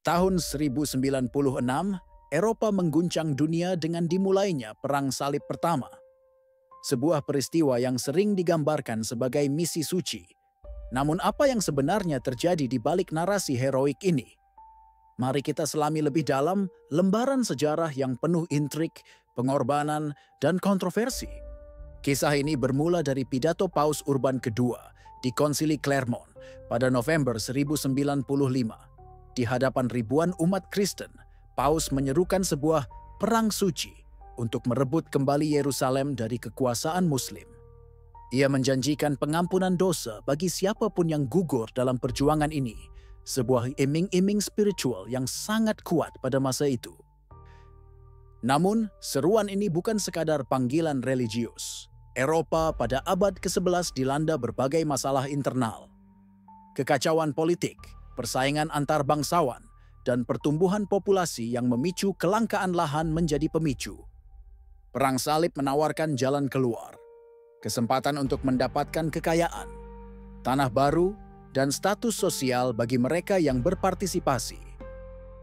Tahun 1096, Eropa mengguncang dunia dengan dimulainya Perang Salib Pertama. Sebuah peristiwa yang sering digambarkan sebagai misi suci. Namun apa yang sebenarnya terjadi di balik narasi heroik ini? Mari kita selami lebih dalam lembaran sejarah yang penuh intrik, pengorbanan, dan kontroversi. Kisah ini bermula dari pidato Paus Urban II di Konsili Clermont pada November 1095. Di hadapan ribuan umat Kristen, Paus menyerukan sebuah perang suci untuk merebut kembali Yerusalem dari kekuasaan Muslim. Ia menjanjikan pengampunan dosa bagi siapapun yang gugur dalam perjuangan ini, sebuah iming-iming spiritual yang sangat kuat pada masa itu. Namun, seruan ini bukan sekadar panggilan religius. Eropa pada abad ke-11 dilanda berbagai masalah internal. Kekacauan politik, persaingan antar bangsawan, dan pertumbuhan populasi yang memicu kelangkaan lahan menjadi pemicu. Perang Salib menawarkan jalan keluar, kesempatan untuk mendapatkan kekayaan, tanah baru, dan status sosial bagi mereka yang berpartisipasi.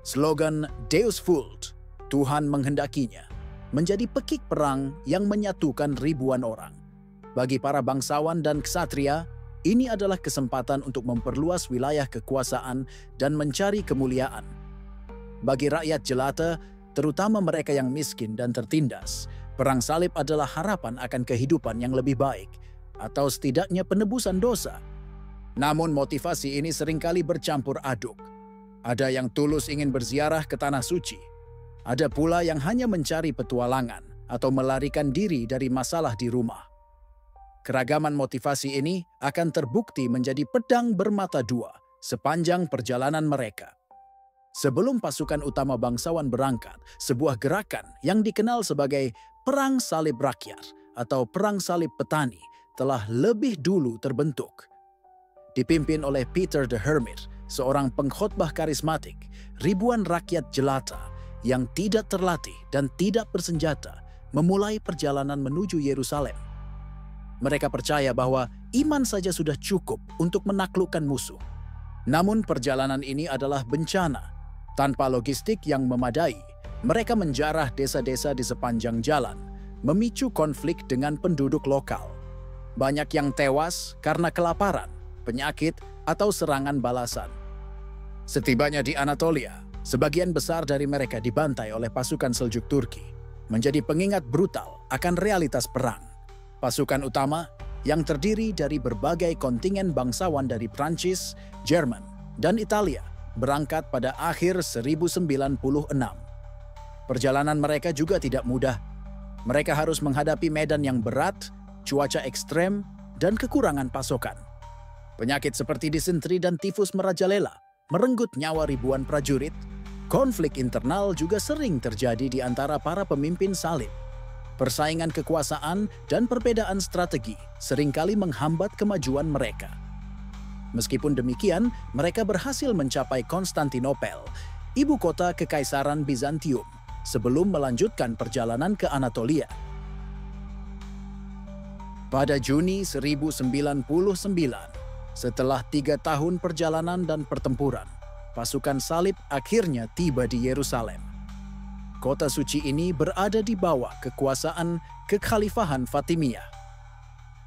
Slogan Deus Vult, Tuhan menghendakinya, menjadi pekik perang yang menyatukan ribuan orang. Bagi para bangsawan dan ksatria, ini adalah kesempatan untuk memperluas wilayah kekuasaan dan mencari kemuliaan. Bagi rakyat jelata, terutama mereka yang miskin dan tertindas, Perang Salib adalah harapan akan kehidupan yang lebih baik, atau setidaknya penebusan dosa. Namun motivasi ini seringkali bercampur aduk. Ada yang tulus ingin berziarah ke Tanah Suci. Ada pula yang hanya mencari petualangan atau melarikan diri dari masalah di rumah. Keragaman motivasi ini akan terbukti menjadi pedang bermata dua sepanjang perjalanan mereka. Sebelum pasukan utama bangsawan berangkat, sebuah gerakan yang dikenal sebagai Perang Salib Rakyat atau Perang Salib Petani telah lebih dulu terbentuk. Dipimpin oleh Peter the Hermit, seorang pengkhotbah karismatik, ribuan rakyat jelata yang tidak terlatih dan tidak bersenjata memulai perjalanan menuju Yerusalem. Mereka percaya bahwa iman saja sudah cukup untuk menaklukkan musuh. Namun perjalanan ini adalah bencana. Tanpa logistik yang memadai, mereka menjarah desa-desa di sepanjang jalan, memicu konflik dengan penduduk lokal. Banyak yang tewas karena kelaparan, penyakit, atau serangan balasan. Setibanya di Anatolia, sebagian besar dari mereka dibantai oleh pasukan Seljuk Turki, menjadi pengingat brutal akan realitas perang. Pasukan utama yang terdiri dari berbagai kontingen bangsawan dari Prancis, Jerman, dan Italia berangkat pada akhir 1096. Perjalanan mereka juga tidak mudah. Mereka harus menghadapi medan yang berat, cuaca ekstrem, dan kekurangan pasokan. Penyakit seperti disentri dan tifus merajalela, merenggut nyawa ribuan prajurit. Konflik internal juga sering terjadi di antara para pemimpin salib. Persaingan kekuasaan dan perbedaan strategi seringkali menghambat kemajuan mereka. Meskipun demikian, mereka berhasil mencapai Konstantinopel, ibu kota Kekaisaran Bizantium, sebelum melanjutkan perjalanan ke Anatolia. Pada Juni 1099, setelah 3 tahun perjalanan dan pertempuran, pasukan salib akhirnya tiba di Yerusalem. Kota suci ini berada di bawah kekuasaan Kekhalifahan Fatimiyah.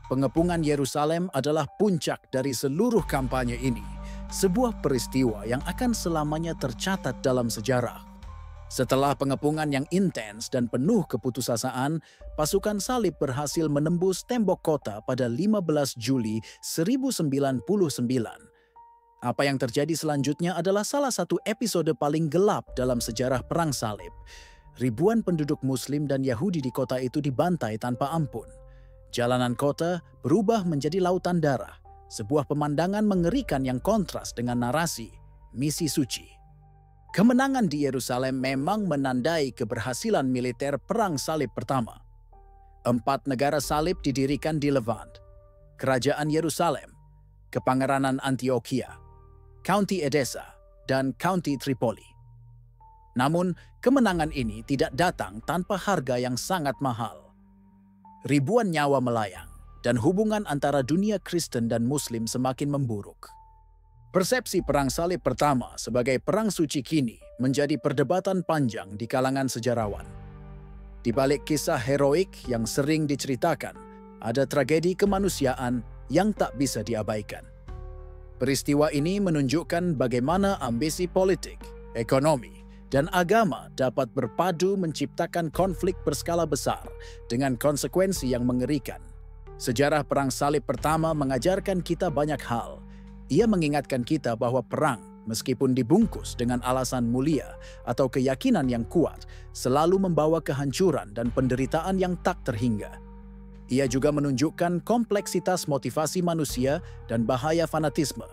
Pengepungan Yerusalem adalah puncak dari seluruh kampanye ini, sebuah peristiwa yang akan selamanya tercatat dalam sejarah. Setelah pengepungan yang intens dan penuh keputusasaan, pasukan salib berhasil menembus tembok kota pada 15 Juli 1099. Apa yang terjadi selanjutnya adalah salah satu episode paling gelap dalam sejarah Perang Salib. Ribuan penduduk Muslim dan Yahudi di kota itu dibantai tanpa ampun. Jalanan kota berubah menjadi lautan darah, sebuah pemandangan mengerikan yang kontras dengan narasi misi suci. Kemenangan di Yerusalem memang menandai keberhasilan militer Perang Salib Pertama. 4 negara salib didirikan di Levant: Kerajaan Yerusalem, Kepangeranan Antioquia, County Edessa, dan County Tripoli. Namun, kemenangan ini tidak datang tanpa harga yang sangat mahal. Ribuan nyawa melayang, dan hubungan antara dunia Kristen dan Muslim semakin memburuk. Persepsi Perang Salib Pertama sebagai perang suci kini menjadi perdebatan panjang di kalangan sejarawan. Di balik kisah heroik yang sering diceritakan, ada tragedi kemanusiaan yang tak bisa diabaikan. Peristiwa ini menunjukkan bagaimana ambisi politik, ekonomi, dan agama dapat berpadu menciptakan konflik berskala besar dengan konsekuensi yang mengerikan. Sejarah Perang Salib Pertama mengajarkan kita banyak hal. Ia mengingatkan kita bahwa perang, meskipun dibungkus dengan alasan mulia atau keyakinan yang kuat, selalu membawa kehancuran dan penderitaan yang tak terhingga. Ia juga menunjukkan kompleksitas motivasi manusia dan bahaya fanatisme.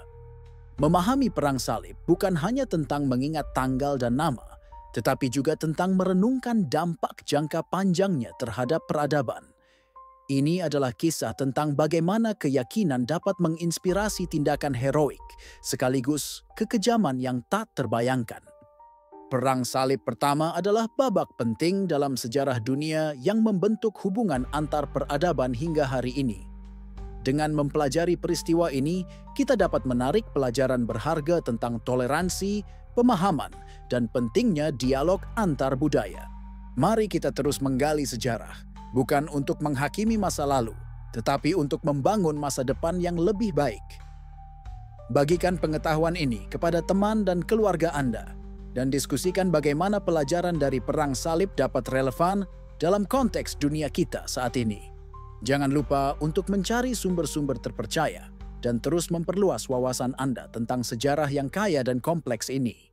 Memahami Perang Salib bukan hanya tentang mengingat tanggal dan nama, tetapi juga tentang merenungkan dampak jangka panjangnya terhadap peradaban. Ini adalah kisah tentang bagaimana keyakinan dapat menginspirasi tindakan heroik, sekaligus kekejaman yang tak terbayangkan. Perang Salib Pertama adalah babak penting dalam sejarah dunia yang membentuk hubungan antar peradaban hingga hari ini. Dengan mempelajari peristiwa ini, kita dapat menarik pelajaran berharga tentang toleransi, pemahaman, dan pentingnya dialog antar budaya. Mari kita terus menggali sejarah. Bukan untuk menghakimi masa lalu, tetapi untuk membangun masa depan yang lebih baik. Bagikan pengetahuan ini kepada teman dan keluarga Anda, dan diskusikan bagaimana pelajaran dari Perang Salib dapat relevan dalam konteks dunia kita saat ini. Jangan lupa untuk mencari sumber-sumber terpercaya dan terus memperluas wawasan Anda tentang sejarah yang kaya dan kompleks ini.